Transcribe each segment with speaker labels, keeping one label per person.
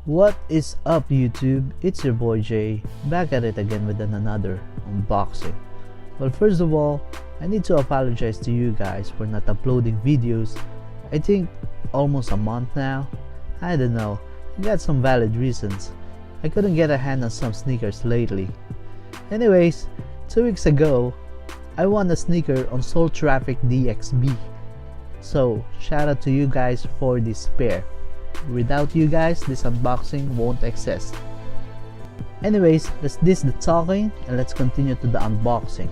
Speaker 1: What is up YouTube? It's your boy Jay, back at it again with another unboxing. Well, first of all, I need to apologize to you guys for not uploading videos. I think almost a month now. I don't know, I got some valid reasons. I couldn't get a hand on some sneakers lately. Anyways, 2 weeks ago, I won a sneaker on SOLE TRAFFIC DXB. So, shout out to you guys for this pair. Without you guys, this unboxing won't exist. Anyways, let's diss the talking and let's continue to the unboxing.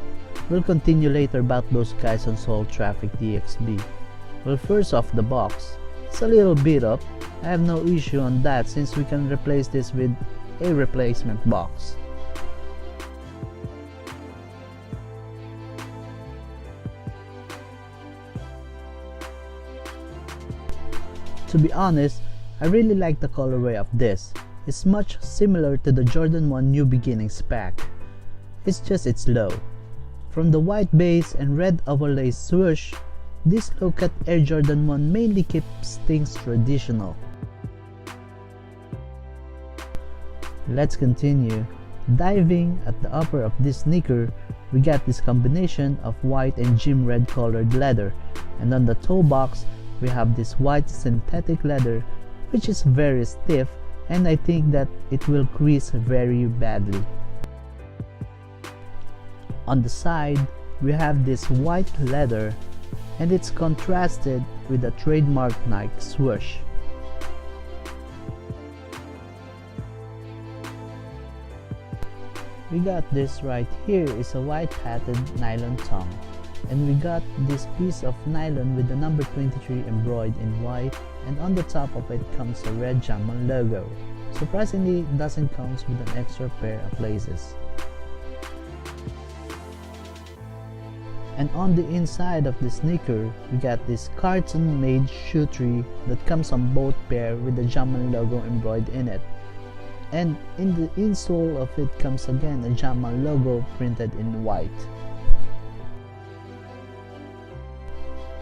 Speaker 1: We'll continue later about those guys on SOLE TRAFFIC DXB. Well, first off the box, it's a little beat up. I have no issue on that since we can replace this with a replacement box. To be honest, I really like the colorway of this. It's much similar to the Jordan 1 New Beginnings pack. It's just it's low. From the white base and red overlay swoosh, this low-cut Air Jordan 1 mainly keeps things traditional. Let's continue. Diving at the upper of this sneaker, we got this combination of white and gym red colored leather, and on the toe box, we have this white synthetic leather which is very stiff, and I think that it will crease very badly. On the side, we have this white leather and it's contrasted with a trademark Nike swoosh. We got this right here is a white padded nylon tongue, and we got this piece of nylon with the number 23 embroidered in white, and on the top of it comes a red Jamon logo. Surprisingly, it doesn't come with an extra pair of laces. And on the inside of the sneaker, we got this carton made shoe tree that comes on both pair with the Jamon logo embroidered in it. And in the insole of it comes again a Jamon logo printed in white.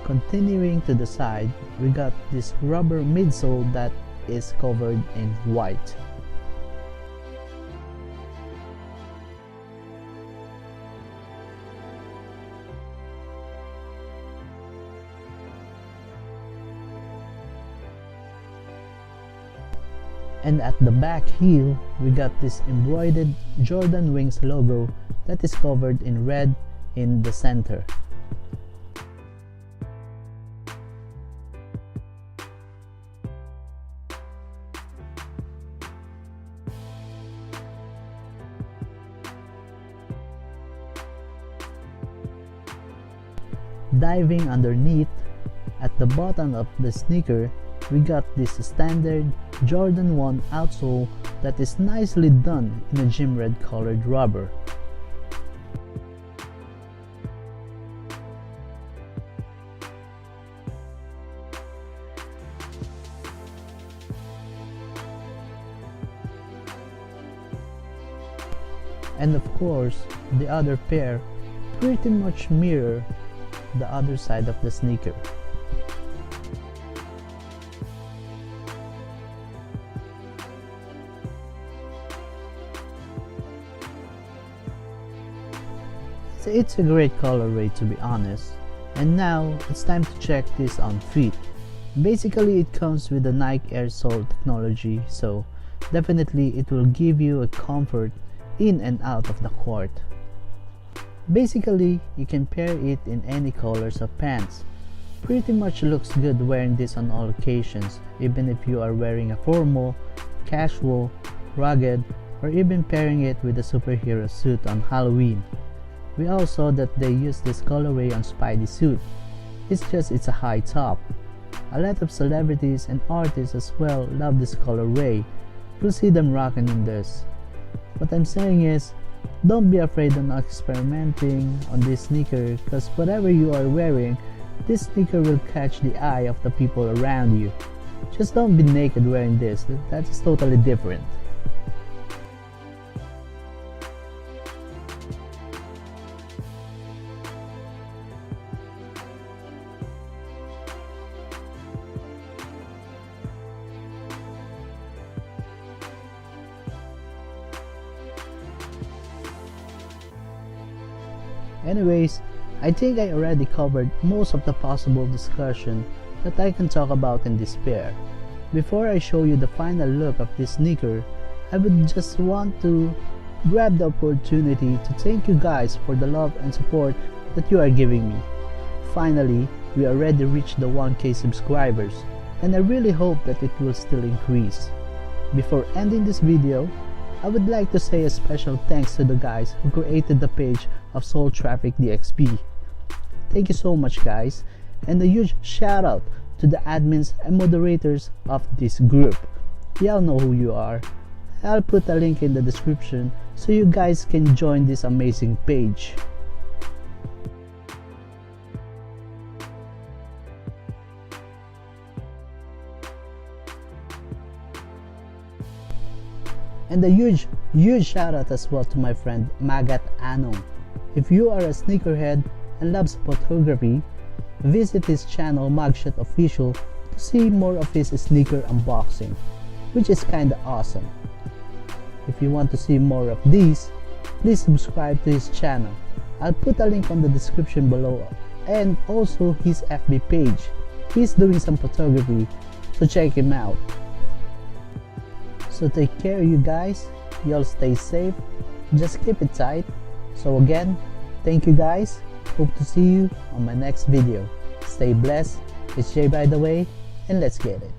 Speaker 1: Continuing to the side, we got this rubber midsole that is covered in white. And at the back heel, we got this embroidered Jordan Wings logo that is covered in red in the center. Diving underneath, at the bottom of the sneaker, we got this standard Jordan 1 outsole that is nicely done in a gym red colored rubber. And of course, the other pair pretty much mirror the other side of the sneaker. So it's a great colorway, to be honest. And now it's time to check this on feet. Basically, it comes with the Nike Air Sole technology, so definitely it will give you a comfort in and out of the court. Basically, you can pair it in any colors of pants. Pretty much looks good wearing this on all occasions, even if you are wearing a formal, casual, rugged, or even pairing it with a superhero suit on Halloween. We all saw that they used this colorway on Spidey suit. It's a high top. A lot of celebrities and artists as well love this colorway. You'll see them rocking in this. What I'm saying is, don't be afraid of not experimenting on this sneaker, because whatever you are wearing, this sneaker will catch the eye of the people around you. Just don't be naked wearing this, that is totally different. Anyways, I think I already covered most of the possible discussion that I can talk about in this pair. Before I show you the final look of this sneaker, I would just want to grab the opportunity to thank you guys for the love and support that you are giving me. Finally, we already reached the 1K subscribers, and I really hope that it will still increase. Before ending this video, I would like to say a special thanks to the guys who created the page of SOLE TRAFFIC DXB. Thank you so much guys, and a huge shout out to the admins and moderators of this group. Y'all know who you are. I'll put a link in the description so you guys can join this amazing page. And a huge shout out as well to my friend Magat Anong. If you are a sneakerhead and loves photography, visit his channel Magshot Official to see more of his sneaker unboxing, which is kinda awesome. If you want to see more of these, please subscribe to his channel. I'll put a link on the description below, and also his FB page. He's doing some photography, so check him out. So take care you guys, y'all stay safe, just keep it tight. So again, thank you guys, hope to see you on my next video. Stay blessed, it's Jay by the way, and let's get it.